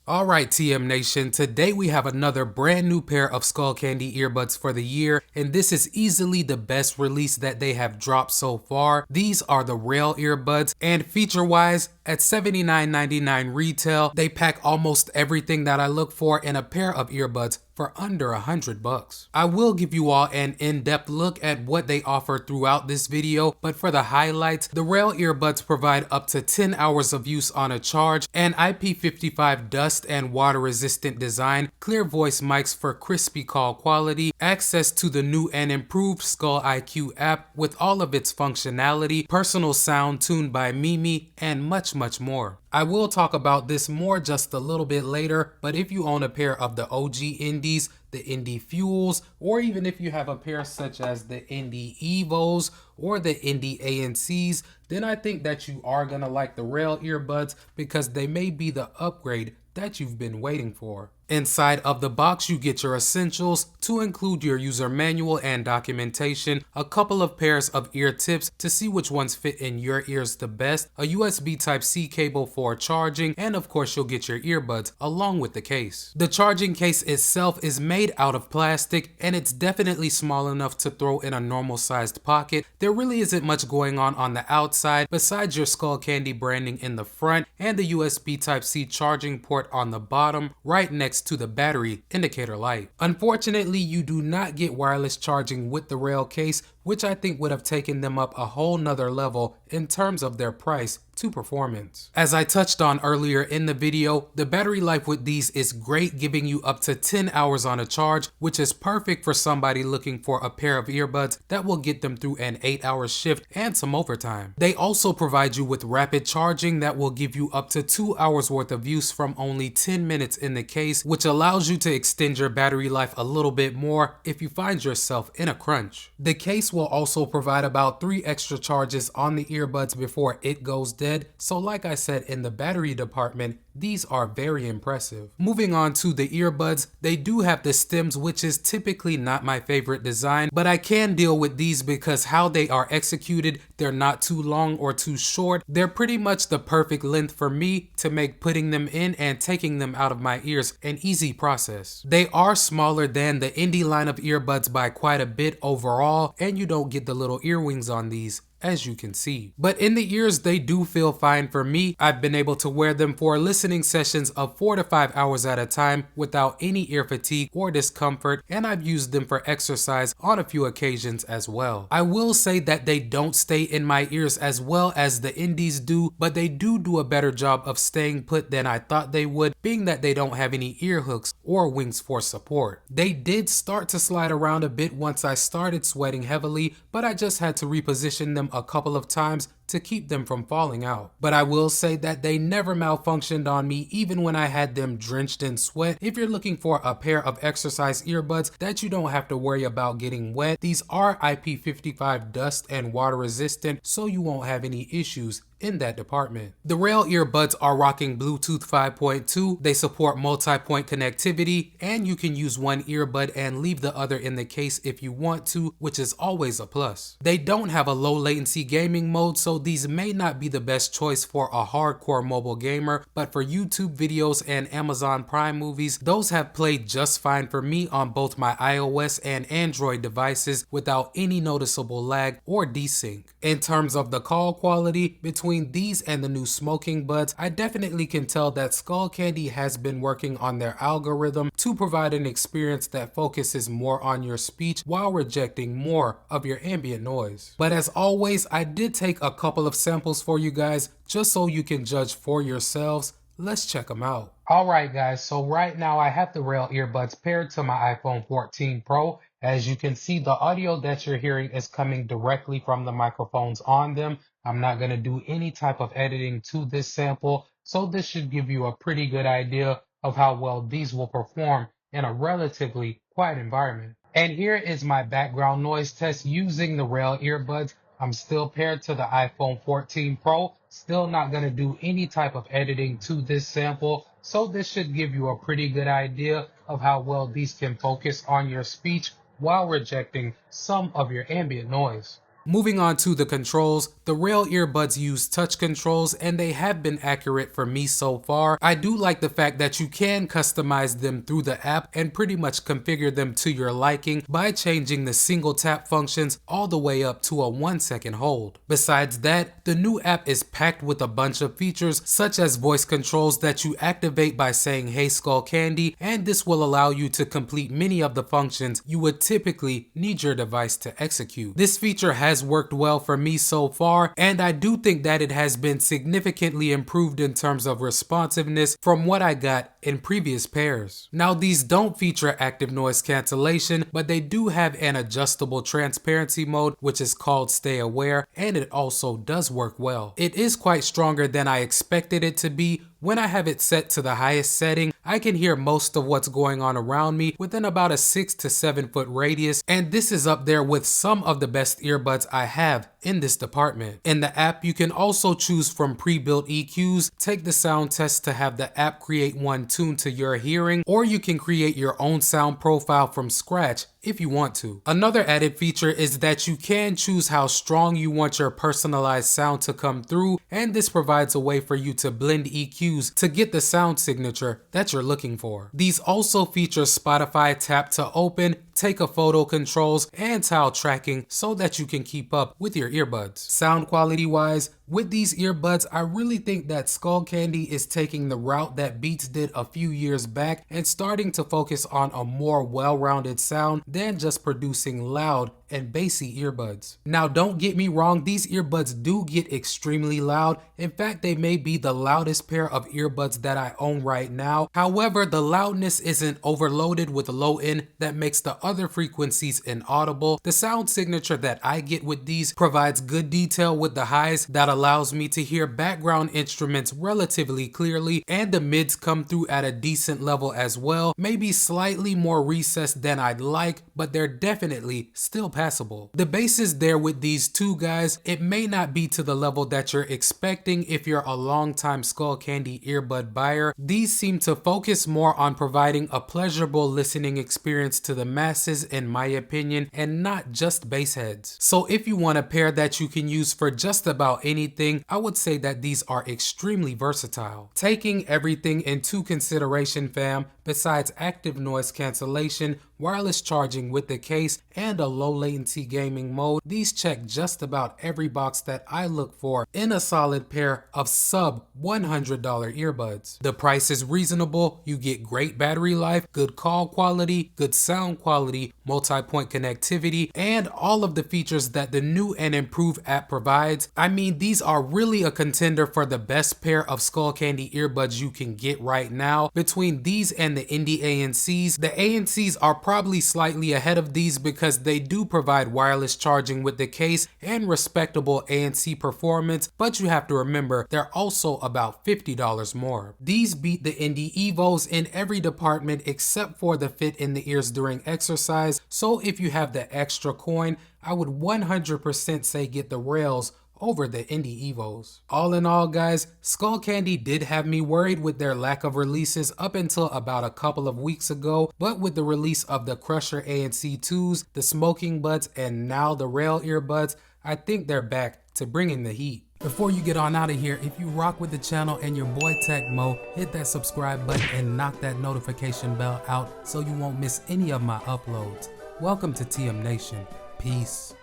Alright TM Nation, today we have another brand new pair of Skullcandy earbuds for the year, and this is easily the best release that they have dropped so far. These are the Rail earbuds, and feature wise, at $79.99 retail, they pack almost everything that I look for in a pair of earbuds for under $100. I will give you all an in-depth look at what they offer throughout this video, but for the highlights, the Rail earbuds provide up to 10 hours of use on a charge, an IP55 dust and water resistant design, clear voice mics for crispy call quality, access to the new and improved Skull IQ app with all of its functionality, personal sound tuned by Mimi, and much more. I will talk about this more just a little bit later, but if you own a pair of the OG Indies, the Indie Fuels, or even if you have a pair such as the Indie Evos or the Indie ANCs, then I think that you are gonna like the Rail earbuds because they may be the upgrade that you've been waiting for. Inside of the box, you get your essentials to include your user manual and documentation, a couple of pairs of ear tips to see which ones fit in your ears the best, a USB Type-C cable for charging, and of course you'll get your earbuds along with the case. The charging case itself is made out of plastic and it's definitely small enough to throw in a normal sized pocket. There really isn't much going on the outside besides your Skullcandy branding in the front and the USB Type-C charging port on the bottom right next to the battery indicator light. Unfortunately, you do not get wireless charging with the Rail case, which I think would have taken them up a whole nother level in terms of their price to performance. As I touched on earlier in the video, the battery life with these is great, giving you up to 10 hours on a charge, which is perfect for somebody looking for a pair of earbuds that will get them through an 8-hour shift and some overtime. They also provide you with rapid charging that will give you up to 2 hours worth of use from only 10 minutes in the case, which allows you to extend your battery life a little bit more if you find yourself in a crunch. The case will also provide about 3 extra charges on the earbuds before it goes dead, so like I said, in the battery department, these are very impressive. Moving on to the earbuds, they do have the stems, which is typically not my favorite design, but I can deal with these because how they are executed, they're not too long or too short. They're pretty much the perfect length for me to make putting them in and taking them out of my ears an easy process. They are smaller than the Indie line of earbuds by quite a bit overall, and you don't get the little earwings on these, as you can see. But in the ears, they do feel fine for me. I've been able to wear them for listening sessions of 4 to 5 hours at a time without any ear fatigue or discomfort, and I've used them for exercise on a few occasions as well. I will say that they don't stay in my ears as well as the Indies do, but they do a better job of staying put than I thought they would, being that they don't have any ear hooks or wings for support. They did start to slide around a bit once I started sweating heavily, but I just had to reposition them a couple of times to keep them from falling out. But I will say that they never malfunctioned on me even when I had them drenched in sweat. If you're looking for a pair of exercise earbuds that you don't have to worry about getting wet, these are IP55 dust and water resistant, so you won't have any issues in that department. The Rail earbuds are rocking Bluetooth 5.2, they support multi-point connectivity, and you can use one earbud and leave the other in the case if you want to, which is always a plus. They don't have a low latency gaming mode, so these may not be the best choice for a hardcore mobile gamer, but for YouTube videos and Amazon Prime movies, those have played just fine for me on both my iOS and Android devices without any noticeable lag or desync. In terms of the call quality, between these and the new smoking buds, I definitely can tell that Skullcandy has been working on their algorithm to provide an experience that focuses more on your speech while rejecting more of your ambient noise. But as always, I did take a couple of samples for you guys just so you can judge for yourselves. Let's check them out. Alright guys, so right now I have the Rail earbuds paired to my iPhone 14 Pro. As you can see, the audio that you're hearing is coming directly from the microphones on them. I'm not going to do any type of editing to this sample, so this should give you a pretty good idea of how well these will perform in a relatively quiet environment. And here is my background noise test using the Rail earbuds. I'm still paired to the iPhone 14 Pro, still not going to do any type of editing to this sample, so this should give you a pretty good idea of how well these can focus on your speech while rejecting some of your ambient noise. Moving on to the controls, the Rail earbuds use touch controls and they have been accurate for me so far. I do like the fact that you can customize them through the app and pretty much configure them to your liking by changing the single tap functions all the way up to a 1-second hold. Besides that, the new app is packed with a bunch of features such as voice controls that you activate by saying "Hey Skullcandy," and this will allow you to complete many of the functions you would typically need your device to execute. This feature has worked well for me so far, and I do think that it has been significantly improved in terms of responsiveness from what I got in previous pairs. Now, these don't feature active noise cancellation, but they do have an adjustable transparency mode, which is called Stay Aware, and it also does work well. It is quite stronger than I expected it to be. When I have it set to the highest setting, I can hear most of what's going on around me within about a 6 to 7 foot radius, and this is up there with some of the best earbuds I have in this department. In the app, you can also choose from pre-built EQs, take the sound test to have the app create one tuned to your hearing, or you can create your own sound profile from scratch if you want to. Another added feature is that you can choose how strong you want your personalized sound to come through, and this provides a way for you to blend EQs to get the sound signature that you're looking for. These also feature Spotify tap to open, take a photo controls, and tile tracking so that you can keep up with your earbuds. Sound quality wise, with these earbuds, I really think that Skullcandy is taking the route that Beats did a few years back and starting to focus on a more well-rounded sound than just producing loud and bassy earbuds. Now, don't get me wrong, these earbuds do get extremely loud. In fact, they may be the loudest pair of earbuds that I own right now. However, the loudness isn't overloaded with low end that makes the other frequencies inaudible. The sound signature that I get with these provides good detail with the highs that allows me to hear background instruments relatively clearly, and the mids come through at a decent level as well. Maybe slightly more recessed than I'd like, but they're definitely still passable. The bass is there with these two guys. It may not be to the level that you're expecting if you're a longtime Skullcandy earbud buyer. These seem to focus more on providing a pleasurable listening experience to the masses, in my opinion, and not just bass heads. So if you want a pair that you can use for just about anything, I would say that these are extremely versatile. Taking everything into consideration, fam, besides active noise cancellation, wireless charging with the case, and a low latency gaming mode, these check just about every box that I look for in a solid pair of sub $100 earbuds. The price is reasonable, you get great battery life, good call quality, good sound quality, multi-point connectivity, and all of the features that the new and improved app provides. I mean, these are really a contender for the best pair of Skullcandy earbuds you can get right now. Between these and the Indie ANCs, the ANCs are probably slightly ahead of these because they do provide wireless charging with the case and respectable ANC performance, but you have to remember they're also about $50 more. These beat the Indie Evos in every department except for the fit in the ears during exercise, so if you have the extra coin, I would 100% say get the Rails over the Indie Evos. All in all, guys, Skullcandy did have me worried with their lack of releases up until about a couple of weeks ago, but with the release of the Crusher ANC2s, the Smoking Buds, and now the Rail earbuds, I think they're back to bringing the heat. Before you get on out of here, if you rock with the channel and your boy Tecmo, hit that subscribe button and knock that notification bell out so you won't miss any of my uploads. Welcome to TM Nation. Peace.